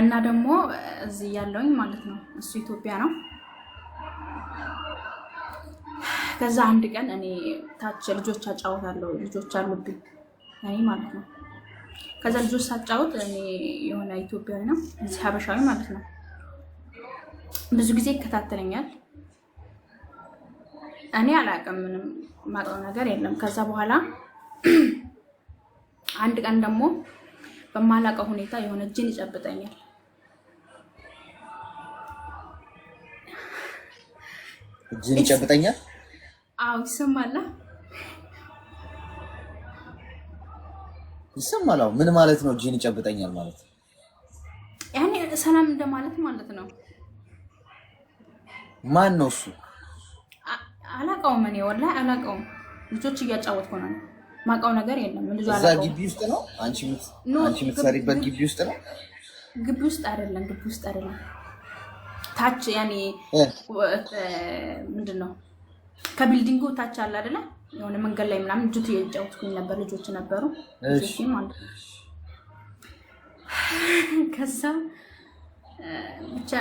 እና ደግሞ እዚህ ያለውኝ ማለት ነው እሱ ኢትዮጵያ ነው። ከዛ አንድ ቀን እኔ ታች ልጆች አጫውታለሁ ልጆች አሉብኝ እኔ ማለት ነው። ከዛ ልጆች ሳጫውት እኔ የሆነ ኢትዮጵያዊ ነው እዚህ ሀበሻዊ ማለት ነው ብዙ ጊዜ ይከታተለኛል። እኔ አላውቅም ምንም ማውቀው ነገር የለም። ከዛ በኋላ አንድ ቀን ደግሞ በማላውቀው ሁኔታ የሆነ እጅን ይጨብጠኛል። እጅን ይጨብጠኛል? አዎ ይሰማል። ይሰማል? ምን ማለት ነው እጅን ይጨብጠኛል ማለት? ያኔ ሰላም እንደማለት ማለት ነው። ማን ነው እሱ? አላውቀውም። እኔ ወላሂ አላውቀውም። ልጆች እያጫወትኩ ነው። ማውቀው ነገር የለም። ልጅ እዛ ግቢ ውስጥ ነው? አንቺ የምትሰሪበት ግቢ ውስጥ ነው? ግቢ ውስጥ አይደለም። ግቢ ውስጥ አይደለም። ታች ያኔ ምንድነው ከቢልዲንጉ ታች አለ አይደለ? የሆነ መንገድ ላይ ምናምን ልጆች እያጫወትኩኝ ነበር። ልጆች ነበሩ ልጆች ማለት ነው። ከዛ ብቻ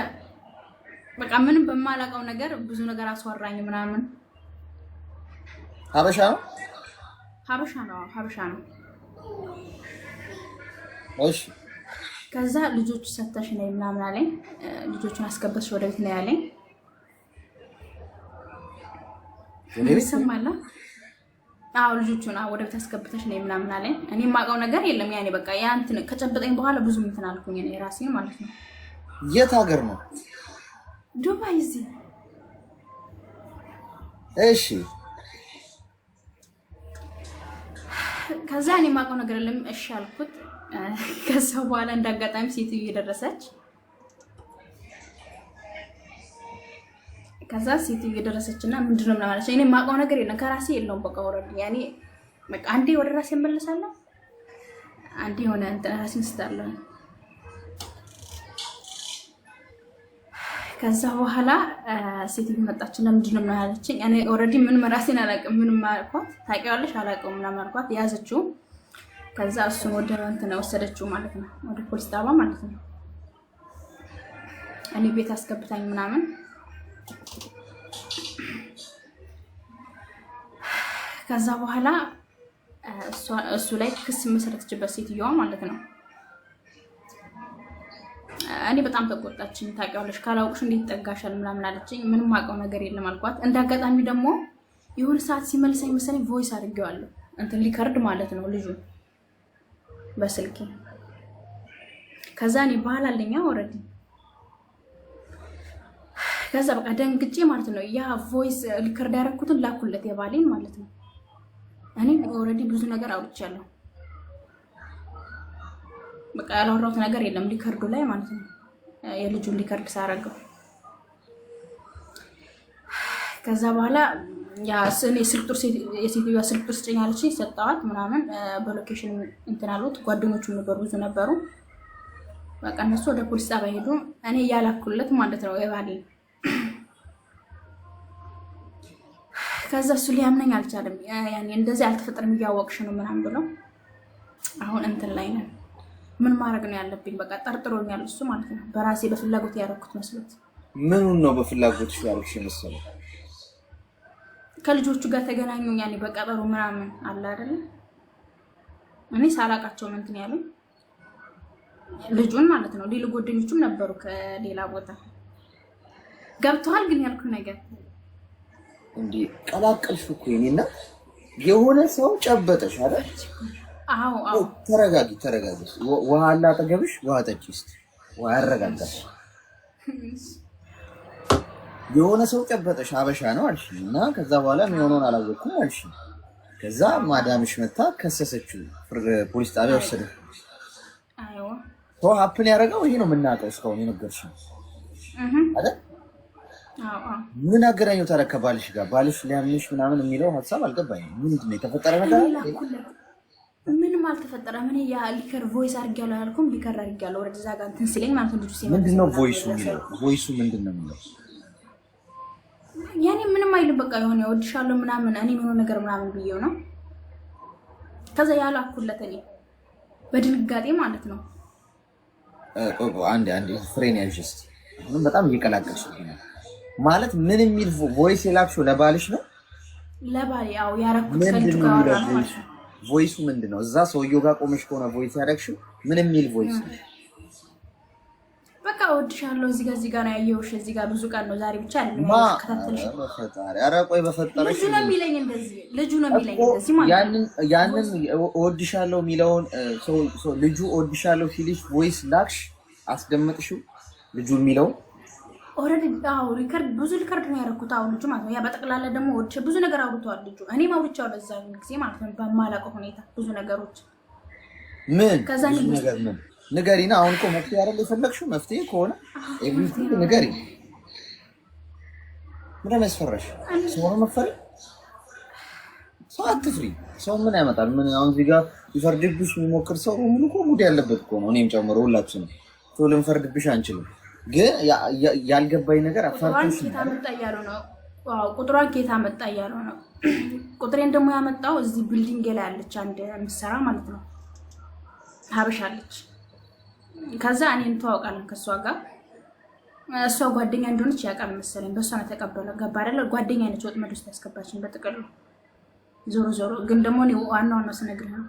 በቃ ምንም በማላውቀው ነገር ብዙ ነገር አስወራኝ ምናምን። ሀበሻ ነው? ሀበሻ ነው። እሺ። ከዛ ልጆች ሰተሽ ነይ ምናምን አለኝ። ልጆቹን አስገበሽ ወደ ቤት ነው ያለኝ። ይሰማል? አዎ ልጆቹን ወደ ቤት አስገብተሽ ነይ ምናምን አለኝ። እኔ የማውቀው ነገር የለም። ያኔ በቃ ያንተ ከጨበጠኝ በኋላ ብዙ እንትን አልኩኝ እኔ ራሴ ማለት ነው። የት ሀገር ነው? ዱባይ እዚህ። እሺ። ከዛ እኔ የማውቀው ነገር የለም። እሺ አልኩት። ከዛ በኋላ እንዳጋጣሚ ሴትዮ እየደረሰች እና ምንድነው ማለት እኔ የማውቀው ነገር የለም ከራሴ የለውም። በቃ ወረድ ያኔ በቃ አንዴ ወደ ራሴ እመለሳለሁ፣ አንዴ ሆነ እንትን ራሴን ስታለሁ። ከዛ በኋላ ሴትዮ መጣችና ምንድነው ያለችኝ? እኔ ኦልሬዲ ምን ራሴን አላውቅም። ምን ማልኳት ታውቂዋለሽ? አላውቅም ምናምን አልኳት። ያዘችው። ከዛ እሱን ወደ እንትን ወሰደችው ማለት ነው፣ ወደ ፖሊስ ጣቢያ ማለት ነው። እኔ ቤት አስገብታኝ ምናምን። ከዛ በኋላ እሱ ላይ ክስ መሰረተችበት ሴትዮዋ ማለት ነው። እኔ በጣም ተቆጣችኝ። ታውቂዋለሽ ካላውቅሽ እንዴት ጠጋሻል ምናምን አለችኝ። ምንም አውቀው ነገር የለም አልኳት። እንዳጋጣሚ ደግሞ የሆነ ሰዓት ሲመልሰኝ መሰለኝ ቮይስ አድርጌዋለሁ እንትን ሊከርድ ማለት ነው ልጁ በስልኬ። ከዛ እኔ ባህል አለኛ ኦልሬዲ። ከዛ በቃ ደንግጬ ማለት ነው ያ ቮይስ ሊከርድ ያደረኩትን ላኩለት የባሌን ማለት ነው። እኔ ኦልሬዲ ብዙ ነገር አውርቻለሁ። በቃ ያላወራሁት ነገር የለም ሊከርዱ ላይ ማለት ነው። የልጁን ሊከርድ ሳረገው ከዛ በኋላ ያ እኔ ስልክ ቁጥር የሴትዮዋ ስልክ ቁጥር ስጭኝ አለችኝ። ሰጣኋት ምናምን። በሎኬሽን እንትን አሉት። ጓደኞቹ ነበሩ ብዙ ነበሩ። በቃ እነሱ ወደ ፖሊስ ጣቢያ ሄዱ። እኔ ያላኩለት ማለት ነው የባሌ። ከዛ እሱ ሊያምነኝ አልቻለም። ያኔ እንደዚህ አልተፈጠረም እያወቅሽ ነው ምናምን ብለው አሁን እንትን ላይ ነን። ምን ማድረግ ነው ያለብኝ? በቃ ጠርጥሮኛል እሱ ማለት ነው። በራሴ በፍላጎት ያደረኩት መስሎት። ምኑን ነው በፍላጎትሽ ያደረግሽ መሰለኝ? ከልጆቹ ጋር ተገናኙ ያኔ በቀጠሮ ምናምን አለ አይደል? እኔ ሳላቃቸው ነው እንትን ያሉኝ ልጁን ማለት ነው። ሌላ ጓደኞቹም ነበሩ ከሌላ ቦታ ገብተዋል። ግን ያልኩት ነገር እንዴ ቀላቀልሽ እኮ የኔና የሆነ ሰው ጨበጠሽ አይደል? አዎ ተረጋጊ። ውሃ አለ አጠገብሽ፣ ውሃ ጠጪ እስኪ። ውሃ ያረጋጋሽ። የሆነ ሰው ጨበጠሽ ሀበሻ ነው አልሽኝ እና ከዛ በኋላ ምን ሆነውን አላወቅኩም አልሽኝ። ከዛ ማዳምሽ መታ ከሰሰችው፣ ፖሊስ ጣቢያ ወሰደች። አይዋ ሰው ሀፕን ያደረገው ይሄ ነው የምናውቀው እስካሁን የነገርሽኝ አይደል? ምን አገናኘው ታዲያ ከባልሽ ጋር? ባልሽ ሊያምንሽ ምናምን የሚለው ሀሳብ አልገባኝም። ምንድን ነው የተፈጠረ ነገር አለ? ምንም አልተፈጠረ። ምን ያ ሊከር ቮይስ አድርጌያለሁ አላልኩም? ሊከር አድርጌያለሁ ወደዛ ጋር እንትን ሲለኝ ማለት ነው። ልጁ ሲመጣ ምንድነው ቮይሱ የሚለው? ቮይሱ ምንድነው የሚለው? ያኔ ምንም አይልም። በቃ የሆነ እወድሻለሁ ምናምን እኔ ምን ነገር ምናምን ብዬው ነው። ከዛ ያላኩለት እኔ በድንጋጤ ማለት ነው። አንድ ፍሬን ያዥስ አሁንም በጣም እየቀላቀልሽ ነው ማለት ምን የሚል ቮይስ የላክሽው ለባልሽ ነው? ለባል ያው ያረኩት ከልጁ ጋር ነው። ቮይሱ ምንድነው? እዛ ሰውየው ጋር ቆመሽ ከሆነ ቮይስ ያደረግሽው ምን የሚል ቮይስ ነው? በቃ እወድሻለሁ እዚህ ጋር ነው ያየሁሽ፣ እዚህ ጋር ብዙ ቀን ነው ዛሬ ብቻ አይደለም ከተተልሽ። ኧረ ቆይ በፈጠረሽ ልጁ ነው የሚለኝ እንደዚህ ማለት ያንን እወድሻለሁ የሚለውን ልጁ እወድሻለሁ ሲልሽ ቮይስ ላክሽ አስደመጥሽው ልጁ የሚለው ኦልሬዲ ሪከርድ ብዙ ሪከርድ ነው ያደረኩት። ልጁ ማለት ነው ያ በጠቅላላ ደግሞ ብዙ ነገር አውርቷል ልጁ። እኔም አውርቻለሁ እዛ ጊዜ ማለት ነው በማላውቀው ሁኔታ ብዙ ነገሮች። ምን ነገር ምን ንገሪና። አሁን እኮ መፍትሄ አይደል የፈለግሽው? መፍትሄ ከሆነ ኤቭሪቲንግ ንገሪ። ምንም ያስፈራሽ ሰው ነው መፈሪ? ሰው አትፍሪ። ሰው ምን ያመጣል? ምን አሁን እዚህ ጋር ይፈርድብሽ የሚሞክር ሰው ሙሉ እኮ ሙድ ያለበት እኮ ነው። እኔም ጨምሮ ሁላችንም ሰው ልንፈርድብሽ አንችልም። ግን ያልገባኝ ነገር አፋርኩሽ ቁጥሯን ኬታ መጣ እያለው ነው። ቁጥሬን ደግሞ ያመጣው እዚህ ቢልዲንግ ላይ ያለች አንድ የምትሰራ ማለት ነው ሀበሻለች። ከዛ እኔን ተዋውቃለን ከእሷ ጋር። እሷ ጓደኛ እንደሆነች ያውቃል መሰለኝ። በእሷ ነው ተቀበለ። ገባ አይደለ? ጓደኛ ነች ወጥመድ ውስጥ ያስገባችን በጥቅሉ። ዞሮ ግን ደግሞ እኔ ዋናውን ስነግርህ ነው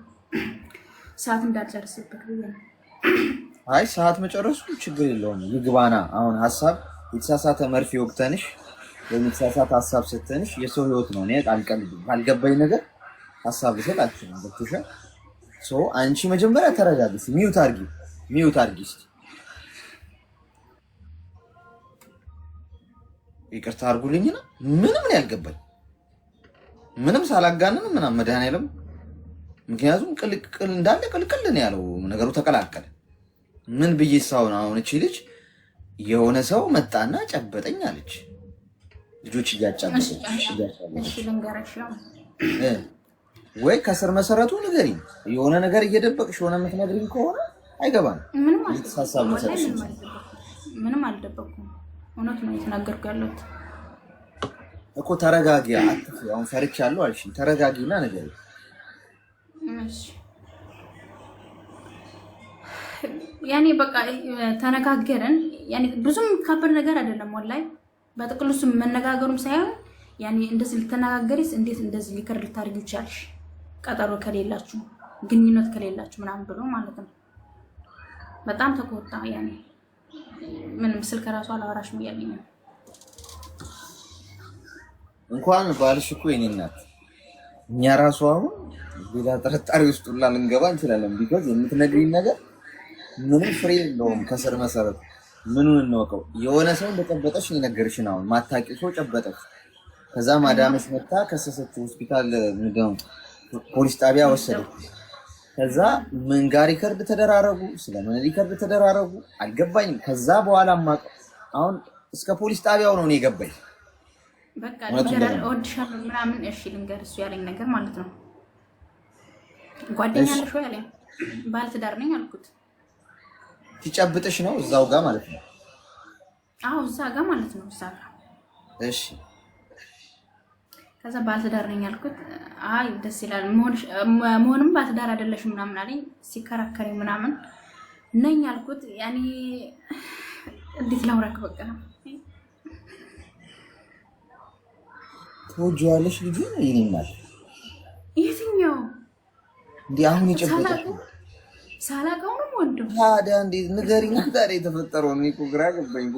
ሰዓት እንዳልጨርስበት ብዬ ነው። አይ ሰዓት መጨረሱ ችግር የለውም ይግባና። አሁን ሀሳብ የተሳሳተ መርፌ ወቅተንሽ የተሳሳተ ሀሳብ ስትንሽ የሰው ህይወት ነው። እኔ አልቀልድም። ባልገባኝ ነገር ሀሳብ ልሰጥ አልችልም። ገብቶሻል? አንቺ መጀመሪያ ተረጋጊ። ሚውት አድርጊ እስኪ። ይቅርታ አድርጉልኝና ምንም ነው ያልገባኝ። ምንም ሳላጋንን ምናምን መድኃኒዓለም። ምክንያቱም ቅልቅል እንዳለ ቅልቅል ነው ያለው ነገሩ ተቀላቀለ። ምን ብዬ ሳውን አሁን እቺ ልጅ የሆነ ሰው መጣና ጨበጠኝ አለች። ልጆች እያጫበጠች ወይ ከስር መሰረቱ ንገሪኝ። የሆነ ነገር እየደበቅሽ የሆነ የምትነግሪኝ ከሆነ አይገባም። ምንም አልደበኩም። እውነት ነው የተናገርኩ ያለሁት እኮ። ተረጋጊ፣ አትፍሪ። አሁን ፈርቻለሁ አልሽኝ። ተረጋጊና ንገሪኝ። ያኔ በቃ ተነጋገርን። ያኔ ብዙም ከባድ ነገር አይደለም ወላሂ። በጥቅሉ እሱም መነጋገሩም ሳይሆን ያኔ እንደዚህ ልትነጋገሪስ እንዴት እንደዚህ ሊከር ልታደርጊ ይቻልሽ? ቀጠሮ ከሌላችሁ ግንኙነት ከሌላችሁ ምናምን ብሎ ማለት ነው። በጣም ተቆጣ። ያኔ ምንም ስልክ ራሱ አላወራሽም እያለኝ ነው። እንኳን ባልሽ እኮ የኔ እናት እኛ ራሱ አሁን ሌላ ጥርጣሬ ውስጥ ሁላ ልንገባ እንችላለን። ቢኮዝ የምትነግሪኝ ነገር ምንም ፍሬ የለውም ከስር መሰረቱ። ምኑን እንወቀው? የሆነ ሰው እንደጨበጠሽ የነገርሽን አሁን ማታውቂው ሰው ጨበጠሽ። ከዛ ማዳምሽ መታ ከሰሰች፣ ሆስፒታል ፖሊስ ጣቢያ ወሰደች። ከዛ ምን ጋር ሪከርድ ተደራረጉ? ስለምን ሪከርድ ተደራረጉ አልገባኝም። ከዛ በኋላ አሁን እስከ ፖሊስ ጣቢያው ነው የገባኝ። በቃ ልንገር እወድሻለሁ ምናምን። እሺ ልንገር እሱ ያለኝ ነገር ማለት ነው። ጓደኛ አለሽ ወይ አለኝ። ባለትዳር ነኝ አልኩት። ሲጨብጥሽ ነው እዛው ጋር ማለት ነው? አዎ እዛ ጋር ማለት ነው። እዛ ጋር እሺ። ከዛ ባለትዳር ነኝ አልኩት። አይ ደስ ይላል መሆንም ባለትዳር አይደለሽም ምናምን አለኝ። ሲከራከሪ ምናምን ነኝ አልኩት። ያኔ እንዴት ላውራክ? በቃ ትወጂዋለሽ ልጁ ይልኛል። የትኛው እንዴ? አሁን የጨበጠሽ ሳላውቀው ነው ወንድም። ታዲያ እንዴት ንገሪኝ። ታዲያ የተፈጠረው እኔ እኮ ግራ ገባኝ።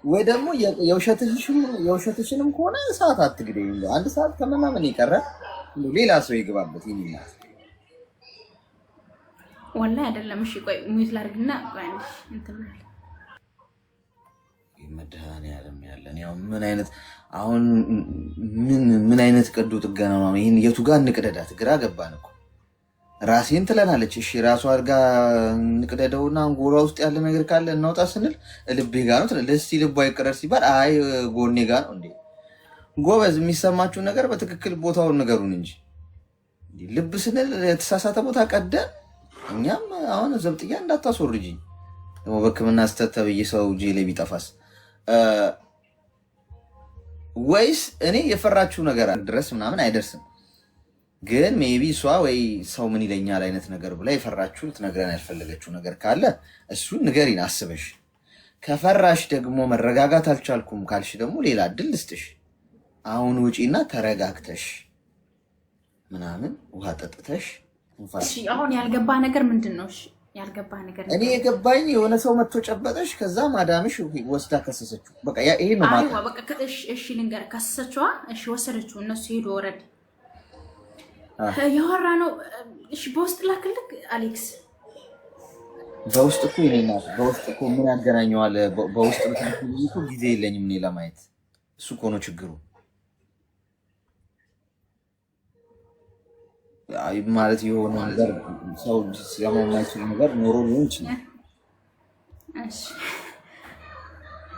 ወይ ደግሞ የውሸትሽንም ከሆነ ሰዓት አትግደኝ። እንደው አንድ ሰዓት ከመናምን የቀረ ሌላ ሰው ይገባበት ይልኛል። ወላሂ አይደለም። እሺ ቆይ ሙት ላድርግና አንድ እንትን መድኃኒዓለም ያለን ያው ምን አይነት ቀዶ ጥገና ነው ይሄን? የቱ ጋር እንቅደዳት? ግራ ገባን እኮ። ራሴን ትለናለች። እሺ ራሷ አድርጋ እንቅደደውና አንጎሏ ውስጥ ያለ ነገር ካለ እናውጣ ስንል ልቤ ጋር ነው ትላለች። እስቲ ልቧ ይቀረር ሲባል አይ ጎኔ ጋር ነው እንዴ። ጎበዝ፣ የሚሰማችሁ ነገር በትክክል ቦታውን ነገሩን እንጂ ልብ ስንል የተሳሳተ ቦታ ቀደን እኛም አሁን ዘብጥያ እንዳታስወርጂኝ ደግሞ በሕክምና ስተት ተብዬ ሰው ጄሌ ቢጠፋስ? ወይስ እኔ የፈራችሁ ነገር ድረስ ምናምን አይደርስም። ግን ሜቢ እሷ ወይ ሰው ምን ይለኛል አይነት ነገር ብላ የፈራችሁ ልትነግረን ያልፈለገችው ነገር ካለ እሱን ንገሪን አስበሽ። ከፈራሽ ደግሞ መረጋጋት አልቻልኩም ካልሽ ደግሞ ሌላ እድል ልስጥሽ። አሁን ውጪና ተረጋግተሽ ምናምን ውሃ ጠጥተሽ አሁን ያልገባ ነገር ምንድን ነው? ያልገባ ነገር እኔ የገባኝ የሆነ ሰው መጥቶ ጨበጠሽ፣ ከዛ ማዳምሽ ወስዳ ከሰሰችው። በቃ ይሄ ነው ማለት ነው። በቃ እሺ ልንገር፣ ከሰሰችዋ። እሺ ወሰደችው፣ እነሱ ሄዱ ወረድ ያወራ ነው። እሺ በውስጥ ላክልክ አሌክስ። በውስጥ እኮ ይሄናት በውስጥ እኮ ምን ያገናኘዋል? በውስጥ ብትልኩልኝ እኮ ጊዜ የለኝም እኔ ለማየት። እሱ እኮ ነው ችግሩ። ማለት የሆነ ነገር ሰው ሲያማ የማይችል ነገር ኖሮ ሊሆን ይችላል። እሺ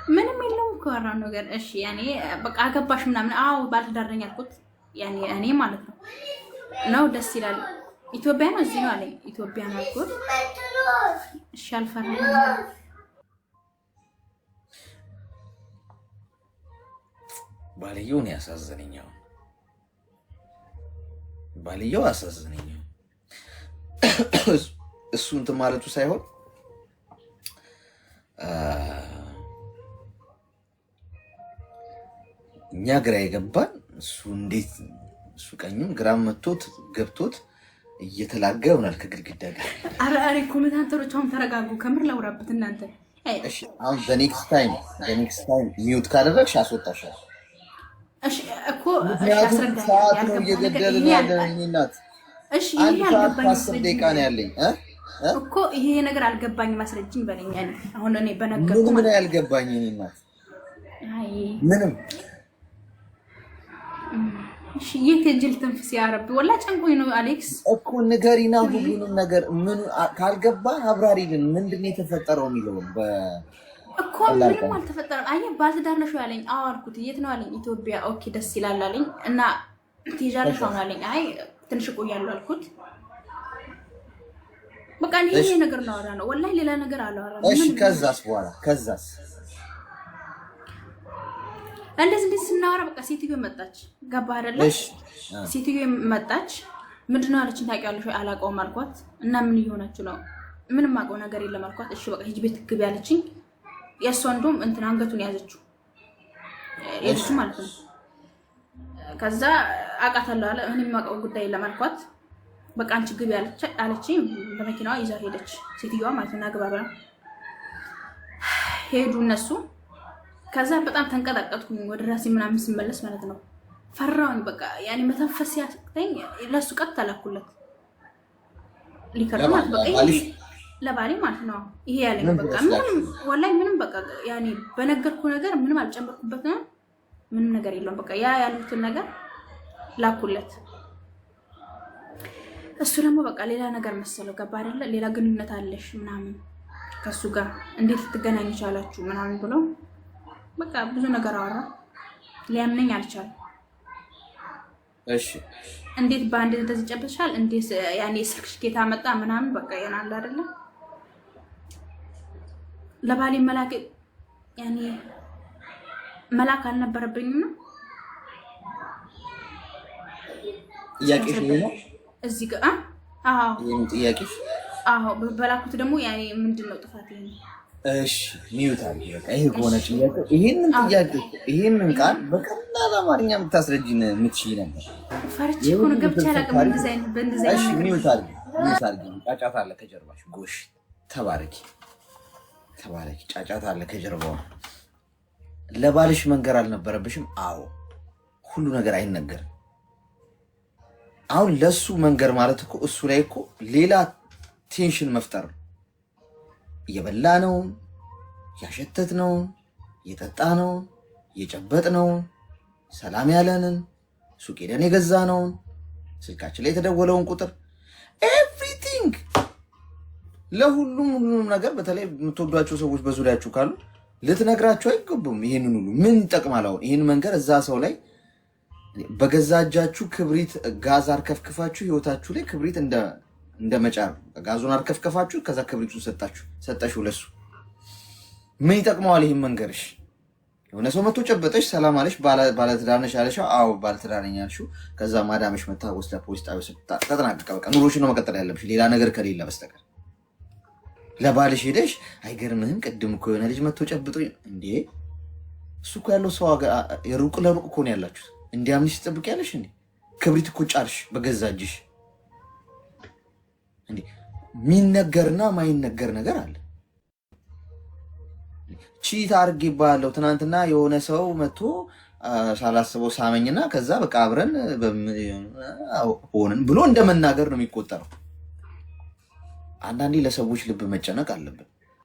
ምንም የለውም እኮ ያወራው ነገር። እሺ ያኔ በቃ አገባሽ ምናምን። አዎ ባልትዳር ነኝ አልኩት። ያኔ እኔ ማለት ነው ደስ ይላል። ኢትዮጵያ ነው እዚህ ነው አለኝ። ኢትዮጵያ ነው አልኩት። እሺ አልፈራም። ባልየውን ያሳዘነኛው ባልየው አሳዘነኝ። እሱ እንትን ማለቱ ሳይሆን እኛ ግራ የገባን እሱ እንዴት እሱ ቀኝም ግራም መቶት ገብቶት እየተላጋ ይሆናል ከግድግዳ ጋር። አረ ኮሜንታተሮች አሁን ተረጋጉ። ከምር ላውራበት እናንተ። እሺ አሁን በኔክስት ታይም ሚውት ካደረግሽ አስወጣሻል። እሺ እኮ ሰዓት ነው እየገደልን ያለን እናት። እሺ ይሄ አልገባኝ። 10 ደቂቃ ነው ያለኝ እኮ ይሄ ነገር አልገባኝ። ማስረጅኝ በለኝ። አሁን እኔ በነገርኩ ምን ያልገባኝ እኔ እናት? አይ ምንም። እሺ የከጅል ተንፍስ ያረብ ወላ ጨንቆኝ ነው አሌክስ እኮ ንገሪና ሁሉንም ነገር ምን ካልገባ አብራሪልን። ምንድነው የተፈጠረው የሚለው እኮ ምንም አልተፈጠረም። አይ ባልትዳር ነሽ ያለኝ። አዎ አልኩት። የት ነው አለኝ። ኢትዮጵያ። ኦኬ ደስ ይላል አለኝ። እና ትይዣለሽ አሁን አለኝ። አይ ትንሽ እቆያለሁ አልኩት። በቃ ይሄ ነገር ነው አወራ ነው ወላሂ ሌላ ነገር አላወራም። እሺ ከዛስ በኋላ ከዛስ እንደዚህ ስናወራ በቃ ሴትዮ መጣች። ገባ አይደለ? እሺ ሴትዮ መጣች። ምንድነው አለችኝ። ታውቂያለሽ ወይ? አላውቀውም አልኳት። እና ምን እየሆናችሁ ነው? ምንም አውቀው ነገር የለም አልኳት። እሺ በቃ ሂጅ ቤት ግቢ አለችኝ። የእሷ እንደውም እንትን አንገቱን ያዘችው የልጁ ማለት ነው። ከዛ አውቃታለሁ አለ። እኔ የማውቀው ጉዳይ የለም አልኳት። በቃ አንቺ ግቢ አለችኝ። በመኪናዋ ይዛ ሄደች ሴትዮዋ ማለት ነው። አግባባ ሄዱ እነሱ። ከዛ በጣም ተንቀጠቀጥኩኝ ወደ ራሴ ምናምን ስመለስ ማለት ነው። ፈራሁኝ በቃ ያኔ መተንፈስ ያቅተኝ። ለሱ ቀጥ ተላኩለት ሊከርማት በቃ ለባሌ ማለት ነው። ይሄ ያለኝ በቃ ምንም ወላሂ ምንም በቃ ያኔ በነገርኩ ነገር ምንም አልጨመርኩበትም። ምንም ነገር የለውም። በቃ ያ ያሉትን ነገር ላኩለት። እሱ ደግሞ በቃ ሌላ ነገር መሰለው። ገባ አይደለ? ሌላ ግንኙነት አለሽ ምናምን ከሱ ጋር እንዴት ልትገናኙ ቻላችሁ ምናምን ብሎ በቃ ብዙ ነገር አወራ። ሊያምነኝ አልቻለም። እሺ እንዴት በአንድ እንደዚህ ጨብሻል? እንዴት ያኔ ስልክሽ ጌታ መጣ ምናምን በቃ ይሆናል አይደለ? ለባሌ መላክ ያኔ መላክ አልነበረብኝም ነው ጥያቄሽ ነው እዚህ ጋር። አዎ ይሄን ጥያቄሽ አዎ በላኩት ደግሞ ያኔ ምንድነው ጥፋት ይሄ? እሺ ሚውት አድርጊ። በቃ ይሄ ከሆነ ጥያቄ ይሄንን ቃል በቀላል አማርኛ የምታስረጂን የምትችይ ነበር። ፈርቼ እኮ ነው ገብቼ አላውቅም። በእንደዚህ እሺ ሚውት አድርጊ። ጫጫታ አለ ከጀርባሽ። ጎሽ ተባረኪ። ጫጫታ አለ ከጀርባው። ለባልሽ መንገር አልነበረብሽም? አዎ ሁሉ ነገር አይነገርም። አሁን ለሱ መንገር ማለት እኮ እሱ ላይ እኮ ሌላ ቴንሽን መፍጠር ነው። እየበላ ነው፣ ያሸተት ነው፣ የጠጣ ነው፣ የጨበጥ ነው፣ ሰላም ያለንን ሱቅ ሄደን የገዛ ነው፣ ስልካችን ላይ የተደወለውን ቁጥር ኤቭሪቲንግ ለሁሉም ነገር በተለይ የምትወዷቸው ሰዎች በዙሪያችሁ ካሉ ልትነግራቸው አይገቡም። ይሄንን ሁሉ ምን ይጠቅማል? አሁን ይሄን መንገር እዛ ሰው ላይ በገዛ እጃችሁ ክብሪት ጋዝ አርከፍክፋችሁ ህይወታችሁ ላይ ክብሪት እንደ መጫር ጋዙን አርከፍከፋችሁ ከዛ ክብሪቱን ሰጠሽው ለሱ ምን ይጠቅመዋል? ይሄን መንገርሽ የሆነ ሰው መቶ ጨበጠሽ፣ ሰላም አለሽ፣ ባለትዳር ነሽ አለሽ። አዎ ባለትዳር ነኝ አልሽው። ከዛ ማዳምሽ መታ ወስዳ ፖሊስ ጣቢያ ተጠናቀቀ። በቃ ኑሮሽን ነው መቀጠል ያለብሽ ሌላ ነገር ከሌለ በስተቀር። ለባልሽ ሄደሽ አይገርምህም? ቅድም እኮ የሆነ ልጅ መቶ ጨብጦ እንዴ! እሱ እኮ ያለው ሰው ሩቅ ለሩቅ እኮ ነው ያላችሁት። እንዲያምንሽ ትጠብቅ ያለሽ እንዴ? ክብሪት እኮ ጫርሽ በገዛ እጅሽ እንዴ! ሚነገርና ማይነገር ነገር አለ። ቺት አድርጌብሃለሁ ትናንትና የሆነ ሰው መጥቶ ሳላስበው ሳመኝና ከዛ በቃ አብረን ሆንን ብሎ እንደመናገር ነው የሚቆጠረው። አንዳንዴ ለሰዎች ልብ መጨነቅ አለብን።